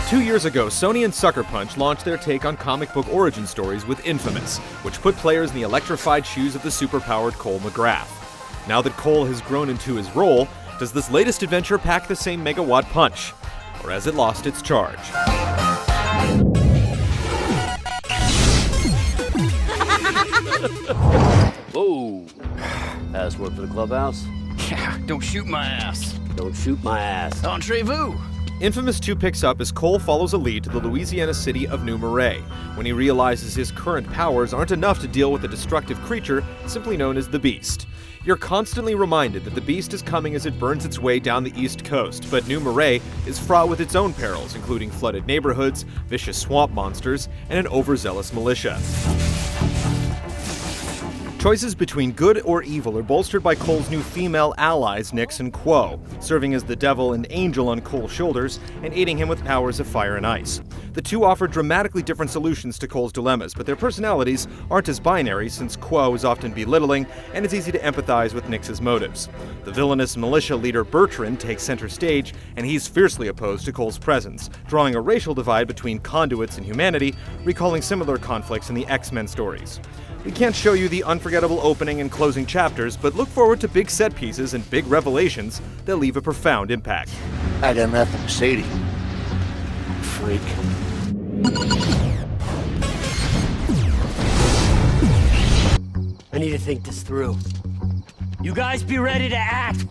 2 years ago, Sony and Sucker Punch launched their take on comic book origin stories with inFAMOUS, which put players in the electrified shoes of the superpowered Cole McGrath. Now that Cole has grown into his role, does this latest adventure pack the same megawatt punch? Or has it lost its charge? Whoa! Password for the clubhouse? Yeah, don't shoot my ass. Don't shoot my ass. Entrez-vous! inFAMOUS 2 picks up as Cole follows a lead to the Louisiana city of New Marais, when he realizes his current powers aren't enough to deal with the destructive creature simply known as the Beast. You're constantly reminded that the Beast is coming as it burns its way down the East Coast, but New Marais is fraught with its own perils, including flooded neighborhoods, vicious swamp monsters, and an overzealous militia. Choices between good or evil are bolstered by Cole's new female allies, Nyx and Quo, serving as the devil and angel on Cole's shoulders and aiding him with powers of fire and ice. The two offer dramatically different solutions to Cole's dilemmas, but their personalities aren't as binary since Quo is often belittling and it's easy to empathize with Nyx's motives. The villainous militia leader Bertrand takes center stage, and he's fiercely opposed to Cole's presence, drawing a racial divide between conduits and humanity, recalling similar conflicts in the X-Men stories. We can't show you the unforgettable opening and closing chapters, but look forward to big set pieces and big revelations that leave a profound impact. I got nothing to say to you, freak. I need to think this through. You guys be ready to act!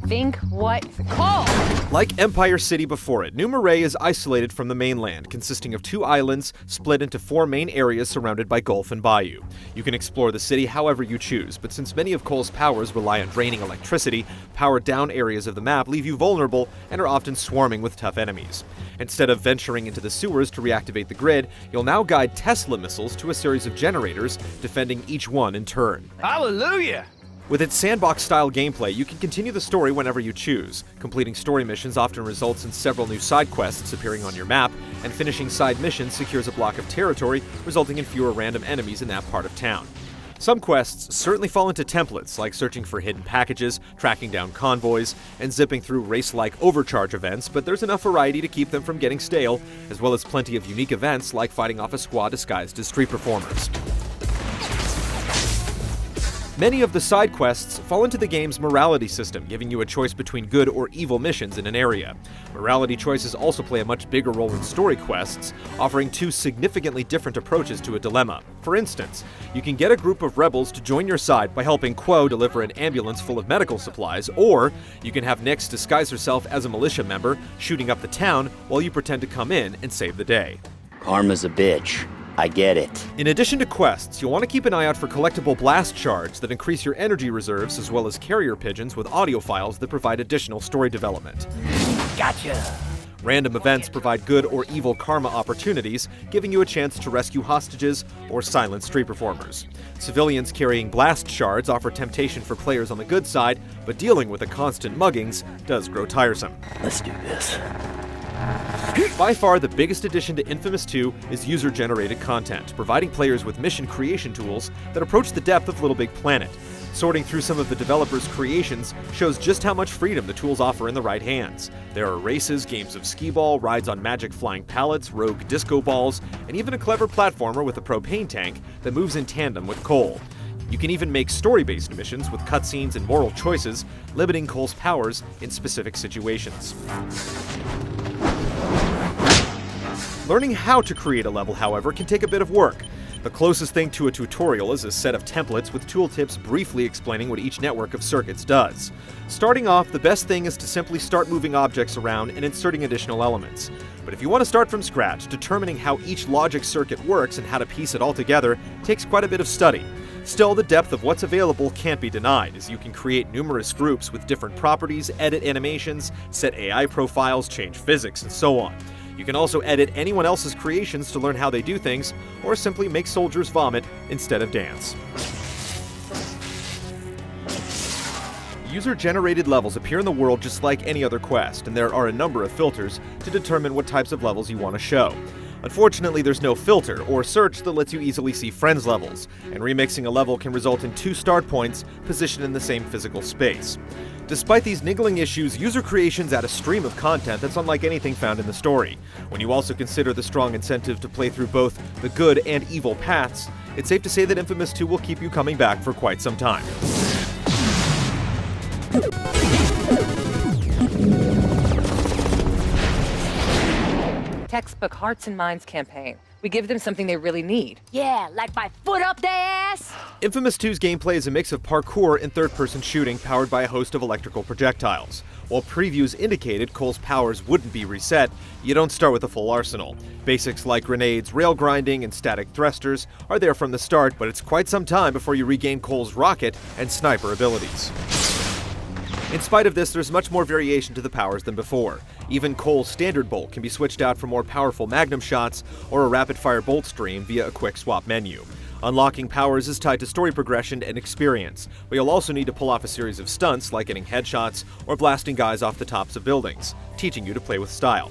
Think what? Cole! Like Empire City before it, New Marais is isolated from the mainland, consisting of 2 islands split into 4 main areas surrounded by gulf and bayou. You can explore the city however you choose, but since many of Cole's powers rely on draining electricity, powered down areas of the map leave you vulnerable and are often swarming with tough enemies. Instead of venturing into the sewers to reactivate the grid, you'll now guide Tesla missiles to a series of generators, defending each one in turn. Hallelujah! With its sandbox-style gameplay, you can continue the story whenever you choose. Completing story missions often results in several new side quests appearing on your map, and finishing side missions secures a block of territory, resulting in fewer random enemies in that part of town. Some quests certainly fall into templates, like searching for hidden packages, tracking down convoys, and zipping through race-like overcharge events, but there's enough variety to keep them from getting stale, as well as plenty of unique events like fighting off a squad disguised as street performers. Many of the side quests fall into the game's morality system, giving you a choice between good or evil missions in an area. Morality choices also play a much bigger role in story quests, offering 2 significantly different approaches to a dilemma. For instance, you can get a group of rebels to join your side by helping Quo deliver an ambulance full of medical supplies, or you can have Nyx disguise herself as a militia member, shooting up the town while you pretend to come in and save the day. Karma's a bitch. I get it. In addition to quests, you'll want to keep an eye out for collectible blast shards that increase your energy reserves, as well as carrier pigeons with audio files that provide additional story development. Gotcha! Random events provide good or evil karma opportunities, giving you a chance to rescue hostages or silence street performers. Civilians carrying blast shards offer temptation for players on the good side, but dealing with the constant muggings does grow tiresome. Let's do this. By far, the biggest addition to inFAMOUS 2 is user-generated content, providing players with mission creation tools that approach the depth of Little Big Planet. Sorting through some of the developers' creations shows just how much freedom the tools offer in the right hands. There are races, games of skee-ball, rides on magic flying pallets, rogue disco balls, and even a clever platformer with a propane tank that moves in tandem with Cole. You can even make story-based missions with cutscenes and moral choices, limiting Cole's powers in specific situations. Learning how to create a level, however, can take a bit of work. The closest thing to a tutorial is a set of templates with tooltips briefly explaining what each network of circuits does. Starting off, the best thing is to simply start moving objects around and inserting additional elements. But if you want to start from scratch, determining how each logic circuit works and how to piece it all together takes quite a bit of study. Still, the depth of what's available can't be denied, as you can create numerous groups with different properties, edit animations, set AI profiles, change physics, and so on. You can also edit anyone else's creations to learn how they do things, or simply make soldiers vomit instead of dance. User-generated levels appear in the world just like any other quest, and there are a number of filters to determine what types of levels you want to show. Unfortunately, there's no filter or search that lets you easily see friends' levels, and remixing a level can result in 2 start points positioned in the same physical space. Despite these niggling issues, user creations add a stream of content that's unlike anything found in the story. When you also consider the strong incentive to play through both the good and evil paths, it's safe to say that Infamous 2 will keep you coming back for quite some time. Textbook Hearts and Minds campaign. We give them something they really need. Yeah, like my foot up their ass? Infamous 2's gameplay is a mix of parkour and third-person shooting powered by a host of electrical projectiles. While previews indicated Cole's powers wouldn't be reset, you don't start with a full arsenal. Basics like grenades, rail grinding, and static thrusters are there from the start, but it's quite some time before you regain Cole's rocket and sniper abilities. In spite of this, there's much more variation to the powers than before. Even Cole's standard bolt can be switched out for more powerful magnum shots or a rapid-fire bolt stream via a quick swap menu. Unlocking powers is tied to story progression and experience, but you'll also need to pull off a series of stunts like getting headshots or blasting guys off the tops of buildings, teaching you to play with style.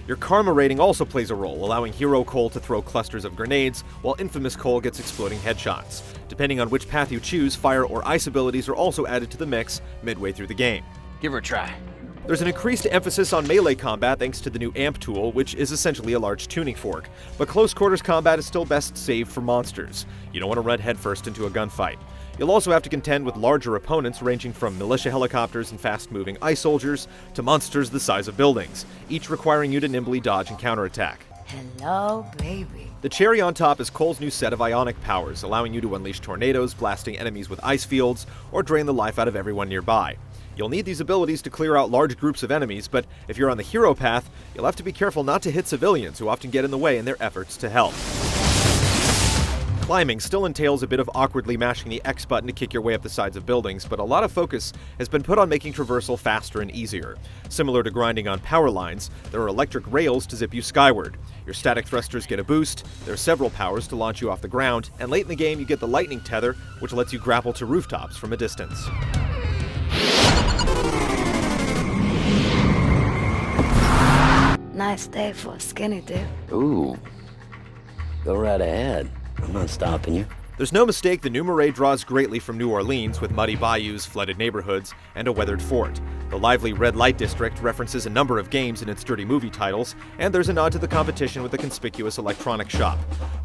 Your karma rating also plays a role, allowing Hero Cole to throw clusters of grenades, while Infamous Cole gets exploding headshots. Depending on which path you choose, fire or ice abilities are also added to the mix midway through the game. Give her a try. There's an increased emphasis on melee combat thanks to the new amp tool, which is essentially a large tuning fork, but close quarters combat is still best saved for monsters. You don't want to run headfirst into a gunfight. You'll also have to contend with larger opponents ranging from militia helicopters and fast-moving ice soldiers to monsters the size of buildings, each requiring you to nimbly dodge and counterattack. Hello, baby. The cherry on top is Cole's new set of ionic powers, allowing you to unleash tornadoes, blasting enemies with ice fields, or drain the life out of everyone nearby. You'll need these abilities to clear out large groups of enemies, but if you're on the hero path, you'll have to be careful not to hit civilians who often get in the way in their efforts to help. Climbing still entails a bit of awkwardly mashing the X button to kick your way up the sides of buildings, but a lot of focus has been put on making traversal faster and easier. Similar to grinding on power lines, there are electric rails to zip you skyward. Your static thrusters get a boost, there are several powers to launch you off the ground, and late in the game you get the lightning tether, which lets you grapple to rooftops from a distance. Nice day for a skinny dip. Ooh. Go right ahead. I'm not stopping you. There's no mistake the new Marais draws greatly from New Orleans, with muddy bayous, flooded neighborhoods, and a weathered fort. The lively red light district references a number of games in its dirty movie titles, and there's a nod to the competition with a conspicuous electronic shop.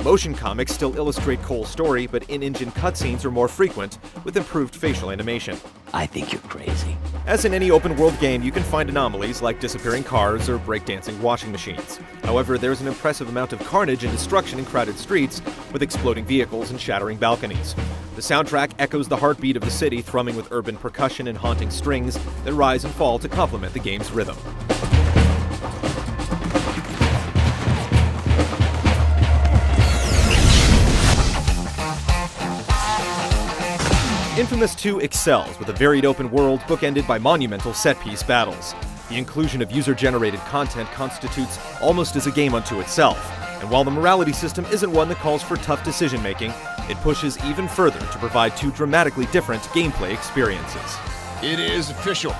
Motion comics still illustrate Cole's story, but in-engine cutscenes are more frequent, with improved facial animation. I think you're crazy. As in any open-world game, you can find anomalies like disappearing cars or breakdancing washing machines. However, there's an impressive amount of carnage and destruction in crowded streets, with exploding vehicles and shattering balconies. The soundtrack echoes the heartbeat of the city, thrumming with urban percussion and haunting strings that rise and fall to complement the game's rhythm. Infamous 2 excels with a varied open world bookended by monumental set-piece battles. The inclusion of user-generated content constitutes almost as a game unto itself, and while the morality system isn't one that calls for tough decision-making, it pushes even further to provide two dramatically different gameplay experiences. It is official.